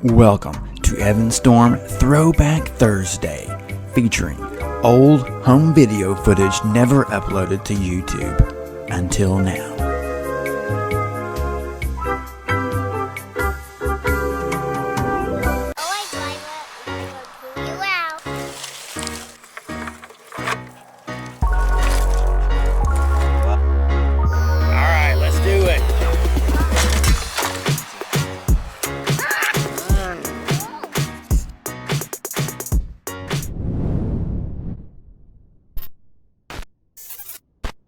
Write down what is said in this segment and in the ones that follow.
Welcome to Evan Storm Throwback Thursday, featuring old home video footage never uploaded to YouTube until now.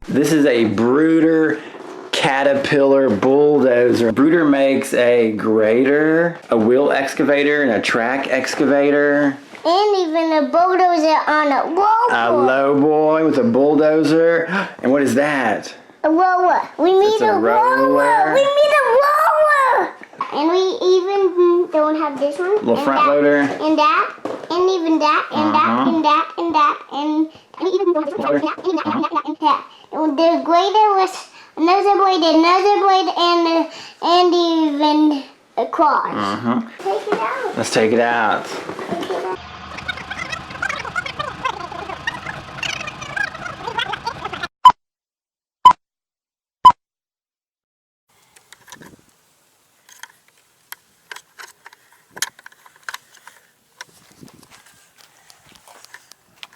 This is a Bruder Caterpillar Bulldozer. Bruder makes a grader, a wheel excavator, and a track excavator. And even a bulldozer on a roller. A low boy with a bulldozer. And what is that? A roller. We need a roller. We need a roller. And we even don't have this one. Little front loader. And that. And even that. And that. And that. And that. And even don't have this one. And that. And the grader was another blade, and even a cross. Take it out. Let's take it out.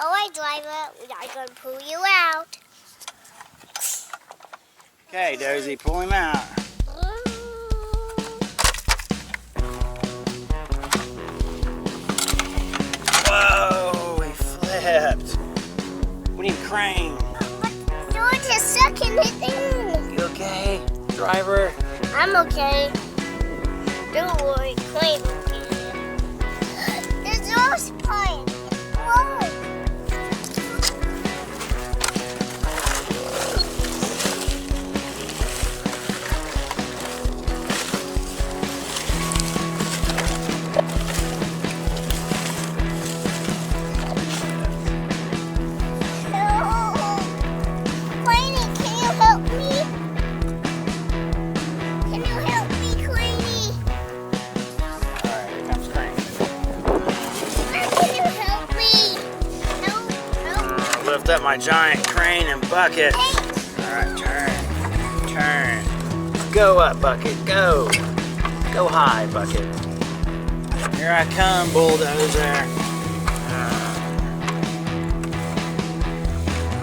Alright, driver, we are going to pull you out. Okay, Dozy, pull him out. Whoa, he flipped. We need a crane. But George is sucking it in. You okay, driver? I'm okay. Don't worry, crane okay. There's George's plane. Whoa. Lift up my giant crane and bucket. Alright, turn. Go up, bucket, go. Go high, bucket. Here I come, bulldozer.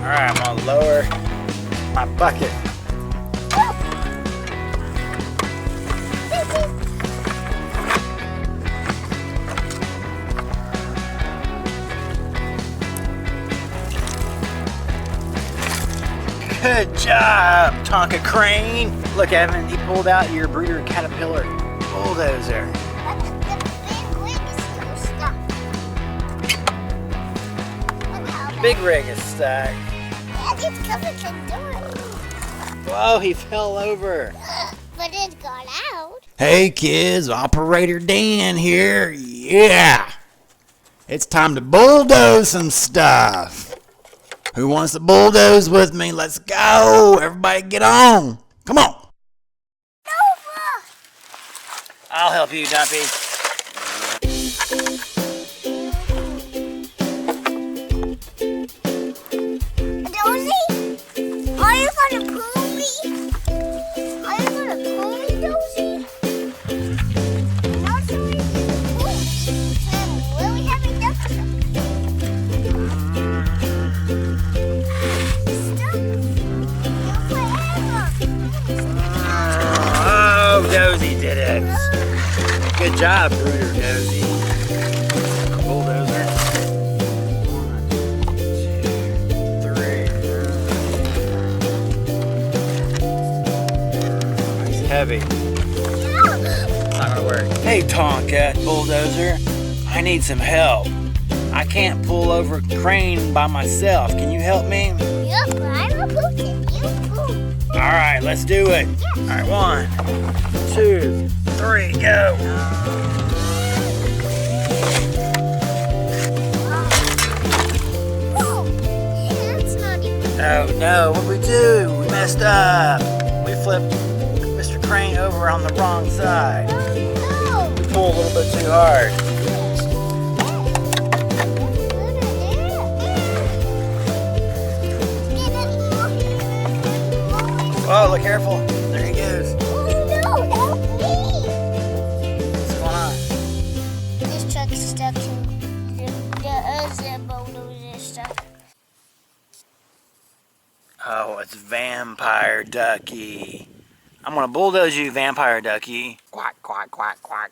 Alright, I'm gonna lower my bucket. Good job, Toinka crane. Look, Evan, he pulled out your Bruder Caterpillar Bulldozer. Big rig is stuck. Whoa, he fell over. But it got out. Hey kids, Operator Dan here. Yeah, it's time to bulldoze some stuff. Who wants to bulldoze with me? Let's go. Everybody get on. Come on. Nova! I'll help you, Dumpy. Dozy? Are you going to pull me? Are you going to pull me, Dozy? Really heavy dumpster. Oh, Dozy did it. Good job, Bruder Dozy. Bulldozer. 1, 2, 3. It's heavy. Not gonna work. Hey, Toinka, Bulldozer. I need some help. I can't pull over a crane by myself. Can you help me? Yep, I'm a putin. You pull. Alright, let's do it. Alright, 1, 2, 3, go. That's not even. Oh no, what'd we do? We messed up. We flipped Mr. Crane over on the wrong side. Oh, no. We pulled pull a little bit too hard. Oh, look careful. There he goes. Oh no, help me! What's going on? This truck is stuck to the other bulldozer stuck. Oh, it's Vampire Ducky. I'm gonna bulldoze you, Vampire Ducky. Quack, quack, quack, quack.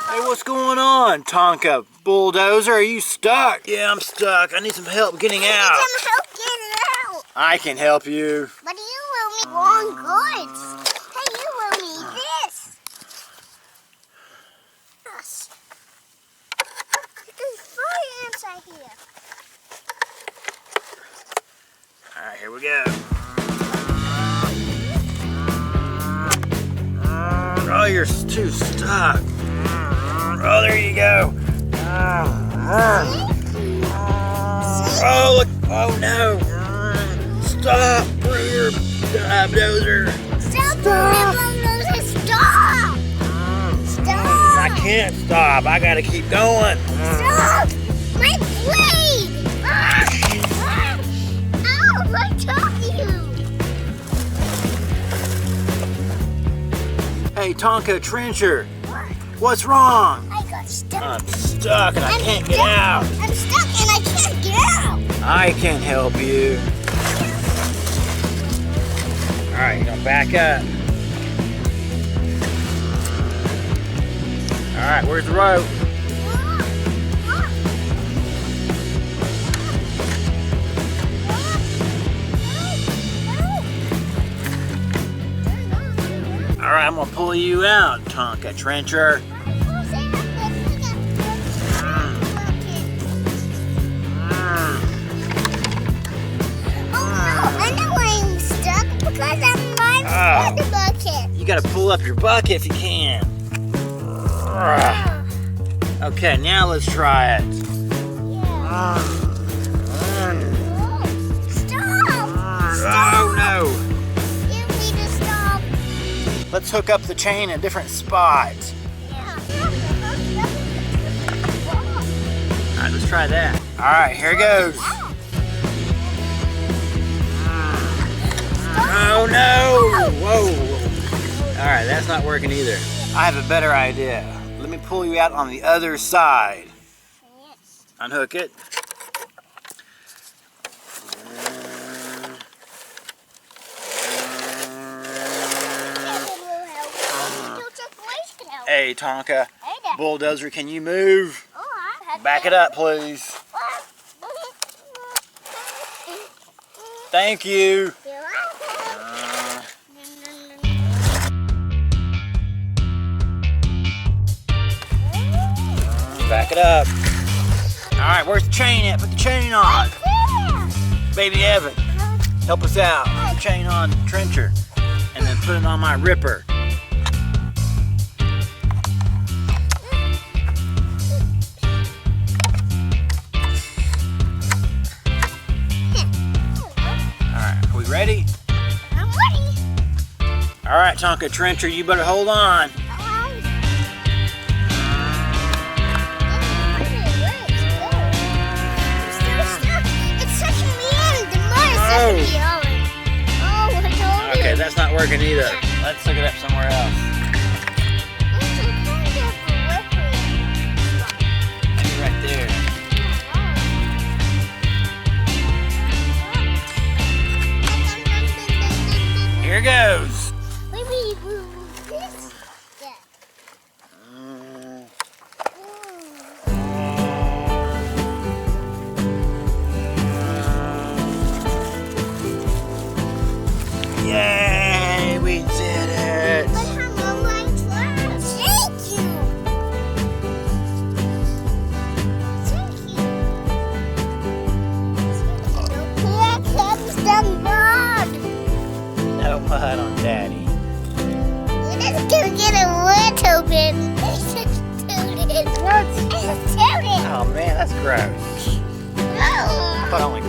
Hey, what's going on, Toinka Bulldozer? Are you stuck? Yeah, I'm stuck. I need some help getting out. I need some help getting out. I can help you. But you will me wrong goods. Hey, you will me this. Yes. There's fire inside here. All right, here we go. Oh, you're too stuck. Oh, there you go. Oh, look. Oh, no. Stop, Bruder Bulldozer. Stop, Bruder Bulldozer. Stop. Stop. I can't stop. I gotta keep going. Stop. My blade. Ow, I told you. Hey, Toinka Trencher. What's wrong? I got stuck. I'm stuck and I can't get out. I'm stuck and I can't get out. I can help you. All right, you're gonna back up. All right, where's the rope? All right, I'm gonna pull you out, Toinka Trencher. The bucket. You gotta pull up your bucket if you can. Okay, now let's try it. Yeah. Stop! Oh no! You need to stop. Let's hook up the chain at different spots. Yeah. Alright, let's try that. Alright, here it goes. Oh no! Whoa! Alright, that's not working either. I have a better idea. Let me pull you out on the other side. Yes. Unhook it. Hey, Toinka Bulldozer, can you move? Back it up, please. Thank you. Back it up. All right, where's the chain at? Put the chain on. Baby Evan, help us out. Put the chain on the trencher and then put it on my ripper. All right, Tonka Trencher, you better hold on. Okay, that's not working either. Let's look it up somewhere else. Maybe right there. Here goes. Maybe move this. Yay, we did it. But how long last? Thank you. Thank you. Here comes the mud. No mud on Daddy. Let's go get a little bit. What? Let's do it. Oh man, that's gross. No. I thought only